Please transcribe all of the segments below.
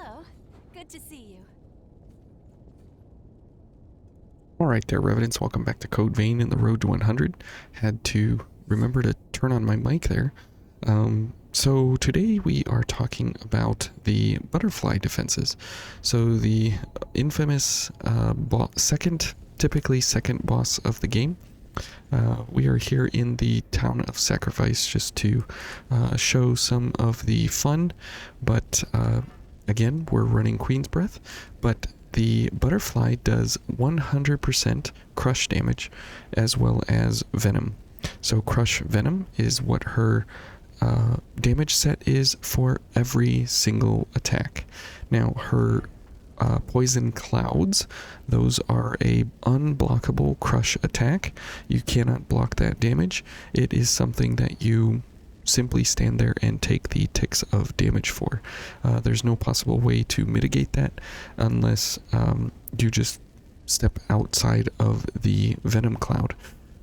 Hello. Good to see you. Alright there, Revenants, welcome back to Code Vein in the Road to 100. Had to remember to turn on my mic there. So today we are talking about the butterfly defenses. So the infamous typically second boss of the game. We are here in the Town of Sacrifice just to show some of the fun, but again, we're running Queen's Breath, but the butterfly does 100% crush damage as well as venom. So crush venom is what her damage set is for every single attack. Now her poison clouds, those are a unblockable crush attack. You cannot block that damage. It is something that you simply stand there and take the ticks of damage for. There's no possible way to mitigate that unless you just step outside of the venom cloud.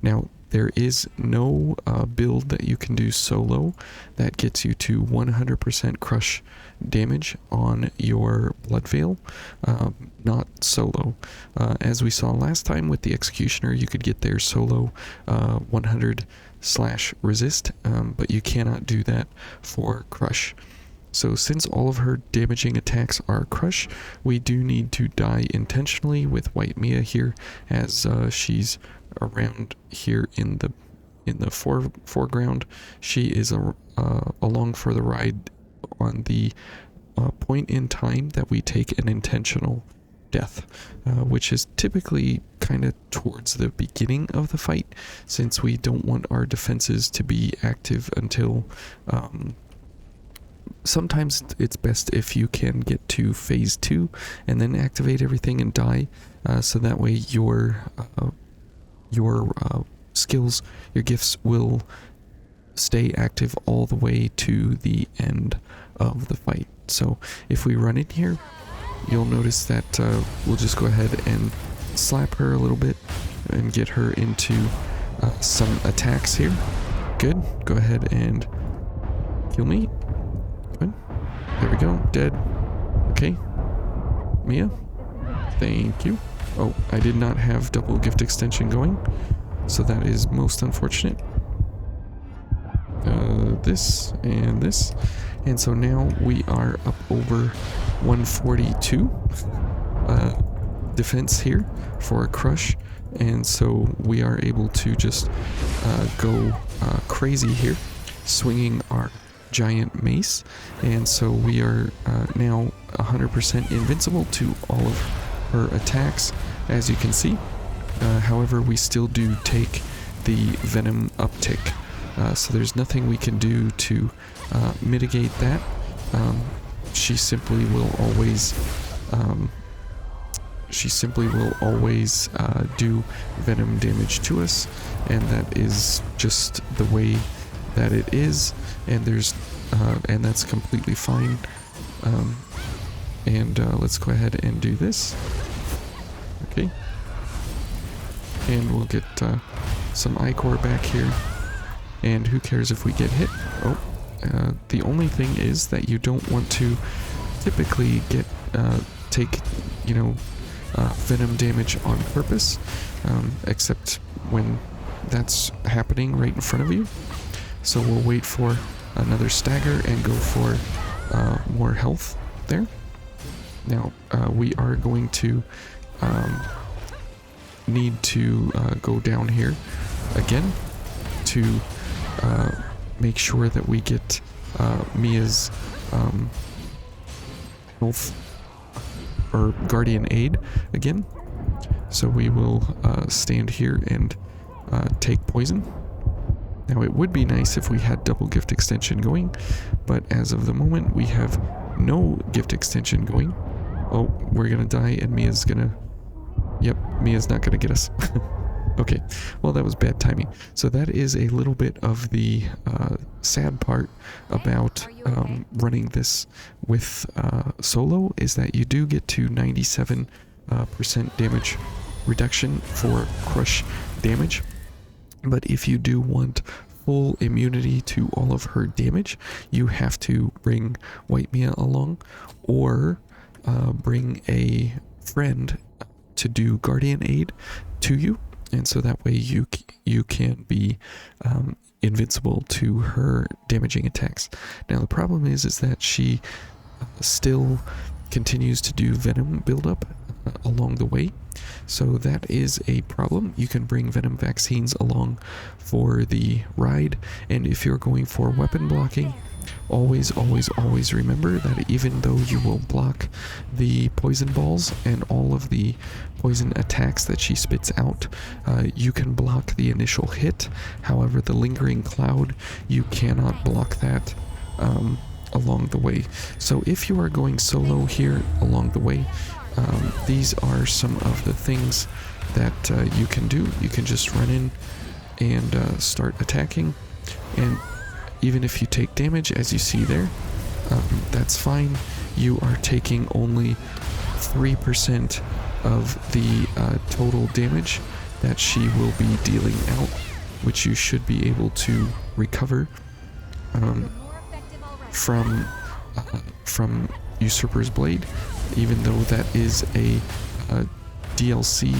Now, there is no build that you can do solo that gets you to 100% crush damage on your blood veil, not solo. As we saw last time with the executioner, you could get there solo 100/resist, but you cannot do that for crush. So since all of her damaging attacks are crush, we do need to die intentionally with White Mia here, as she's around here in the foreground. She is along for the ride on the point in time that we take an intentional death, which is typically kind of towards the beginning of the fight, since we don't want our defenses to be active until sometimes it's best if you can get to phase 2 and then activate everything and die, so that way your skills, your gifts will stay active all the way to the end of the fight. So if we run in here, you'll notice that we'll just go ahead and slap her a little bit and get her into some attacks here. Good. Go ahead and kill me. Good. There we go. Dead. Okay. Mia. Thank you. Oh, I did not have double gift extension going, so that is most unfortunate. This and this. And so now we are up over 142 defense here for a crush. And so we are able to just go crazy here, swinging our giant mace. And so we are now 100% invincible to all of her attacks, as you can see. However, we still do take the venom uptick, so there's nothing we can do to mitigate that. She simply will always do venom damage to us, and that is just the way that it is, and and that's completely fine. Let's go ahead and do this. Okay. And we'll get some ichor back here. And who cares if we get hit? Oh, the only thing is that you don't want to typically take venom damage on purpose, except when that's happening right in front of you. So we'll wait for another stagger and go for more health there. Now we are going to need to go down here again to make sure that we get Mia's health or guardian aid again. So we will stand here and take poison. Now it would be nice if we had double gift extension going, but as of the moment we have no gift extension going. Oh, we're gonna die and Mia's gonna... Yep, Mia's not gonna get us. Okay, well that was bad timing. So that is a little bit of the sad part about running this with solo, is that you do get to 97% damage reduction for crush damage. But if you do want full immunity to all of her damage, you have to bring White Mia along, or bring a friend to do guardian aid to you, and so that way you can be invincible to her damaging attacks. Now the problem is that she still continues to do venom buildup along the way, so that is a problem. You can bring venom vaccines along for the ride, and if you're going for weapon blocking, always remember that even though you will block the poison balls and all of the poison attacks that she spits out, you can block the initial hit. However, the lingering cloud, you cannot block that along the way. So if you are going solo here along the way, these are some of the things that you can do. You can just run in and start attacking, and even if you take damage, as you see there, that's fine. You are taking only 3% of the total damage that she will be dealing out, which you should be able to recover from Usurper's Blade. Even though that is a DLC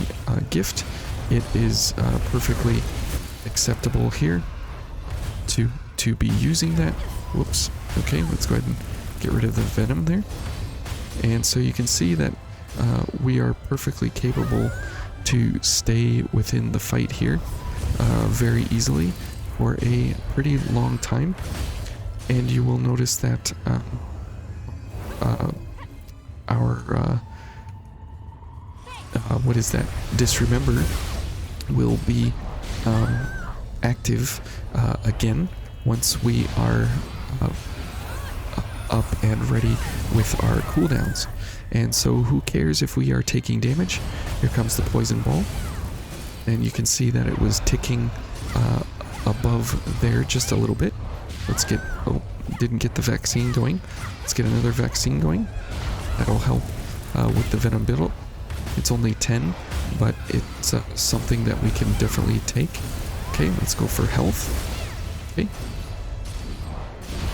gift, it is perfectly acceptable here to be using that. Whoops. Okay, let's go ahead and get rid of the venom there. And so you can see that we are perfectly capable to stay within the fight here very easily for a pretty long time. And you will notice that our what is that? Disremember will be active again once we are up and ready with our cooldowns. And so who cares if we are taking damage? Here comes the poison ball, and you can see that it was ticking above there just a little bit. Let's get, oh, didn't get the vaccine going. Let's get another vaccine going. That'll help with the venom buildup. It's only 10, but it's something that we can definitely take. Okay, let's go for health. Okay.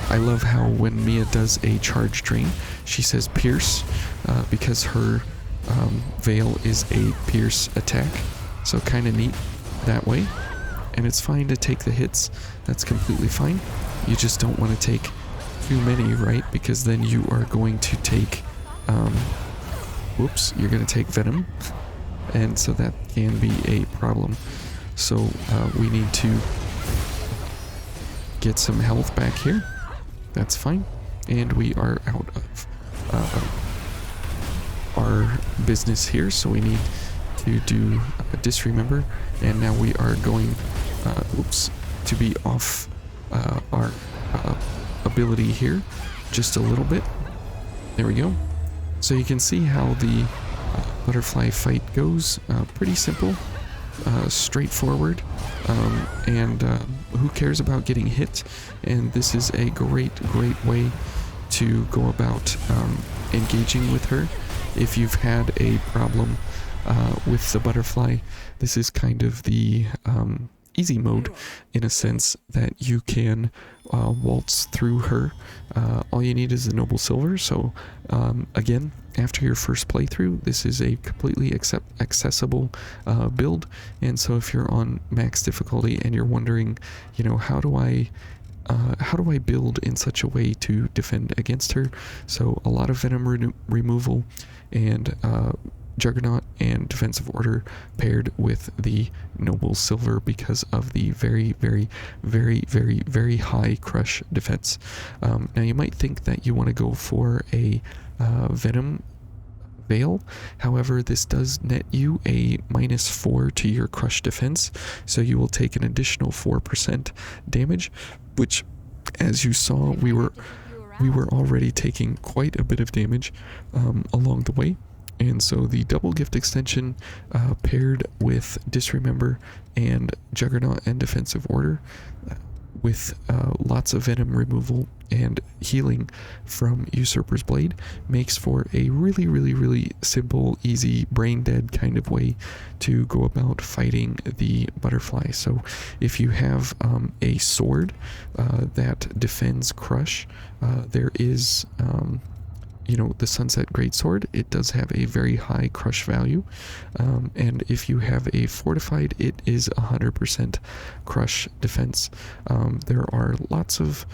I love how when Mia does a charge drain, she says pierce, because her veil is a pierce attack. So kind of neat that way. And it's fine to take the hits. That's completely fine. You just don't want to take too many, right? Because then you are going to take, whoops, you're going to take venom. And so that can be a problem. So we need to get some health back here. That's fine. And we are out of our business here, so we need to do a disremember. And now we are going, whoops, to be off our ability here just a little bit. There we go. So you can see how the butterfly fight goes. Pretty simple, straightforward, and who cares about getting hit? And this is a great way to go about engaging with her. If you've had a problem with the butterfly, this is kind of the easy mode, in a sense that you can waltz through her. All you need is the noble silver. So again, after your first playthrough, this is a completely accessible build. And so if you're on max difficulty and you're wondering, you know, how do I build in such a way to defend against her? So a lot of venom removal and Juggernaut and Defensive Order paired with the Noble Silver because of the very high crush defense. Now you might think that you want to go for a Venom Veil. However, this does net you a -4 to your crush defense, so you will take an additional 4% damage, which, as you saw, we were already taking quite a bit of damage along the way. And so the double gift extension paired with Disremember and Juggernaut and Defensive Order with lots of venom removal and healing from Usurper's Blade makes for a really simple, easy, brain dead kind of way to go about fighting the butterfly. So if you have a sword that defends crush, there is you know, the Sunset Greatsword, it does have a very high crush value, and if you have a fortified, it is 100% crush defense. There are lots of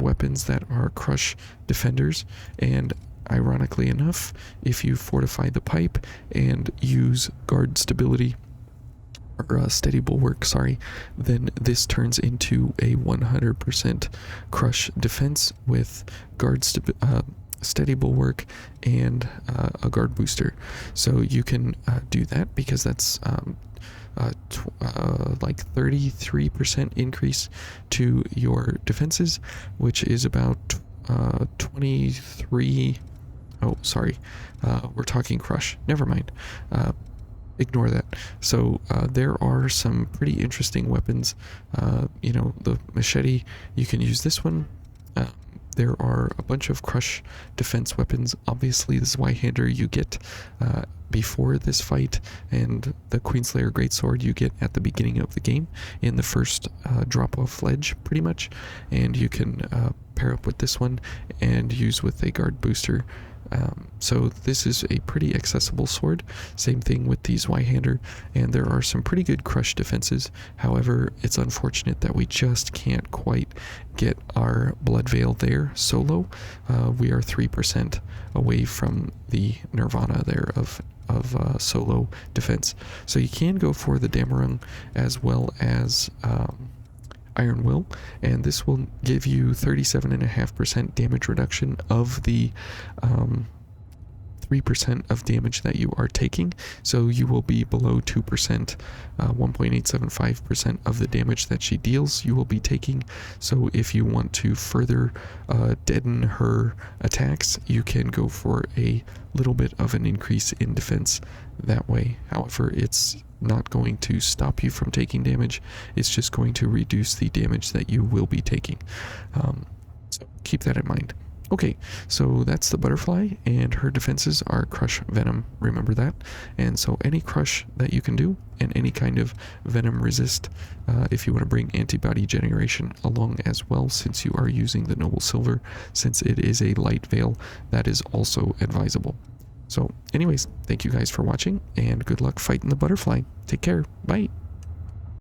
weapons that are crush defenders, and ironically enough, if you fortify the pipe and use guard stability, or steady bulwark, sorry, then this turns into a 100% crush defense with steady bulwark and a guard booster. So you can do that because that's like 33% increase to your defenses, which is about 23. Oh, sorry. We're talking crush. Never mind. Ignore that. So there are some pretty interesting weapons. You know, the machete, you can use this one. There are a bunch of crush defense weapons. Obviously, this Zweihander you get before this fight, and the Queenslayer Greatsword you get at the beginning of the game in the first drop-off ledge, pretty much. And you can pair up with this one and use with a guard booster. So this is a pretty accessible sword. Same thing with the Zweihander, and there are some pretty good crush defenses. However, it's unfortunate that we just can't quite get our Blood Veil there solo. We are 3% away from the Nirvana there of solo defense. So you can go for the Damarung as well as Iron Will, and this will give you 37.5% damage reduction of the 3% of damage that you are taking, so you will be below 2%, 1.875% of the damage that she deals you will be taking. So if you want to further deaden her attacks, you can go for a little bit of an increase in defense that way. However, it's not going to stop you from taking damage, it's just going to reduce the damage that you will be taking. So keep that in mind. Okay, so that's the butterfly, and her defenses are crush, venom, remember that. And so any crush that you can do, and any kind of venom resist, if you want to bring antibody generation along as well, since you are using the noble silver, since it is a light veil, that is also advisable. So anyways, thank you guys for watching, and good luck fighting the butterfly. Take care, bye.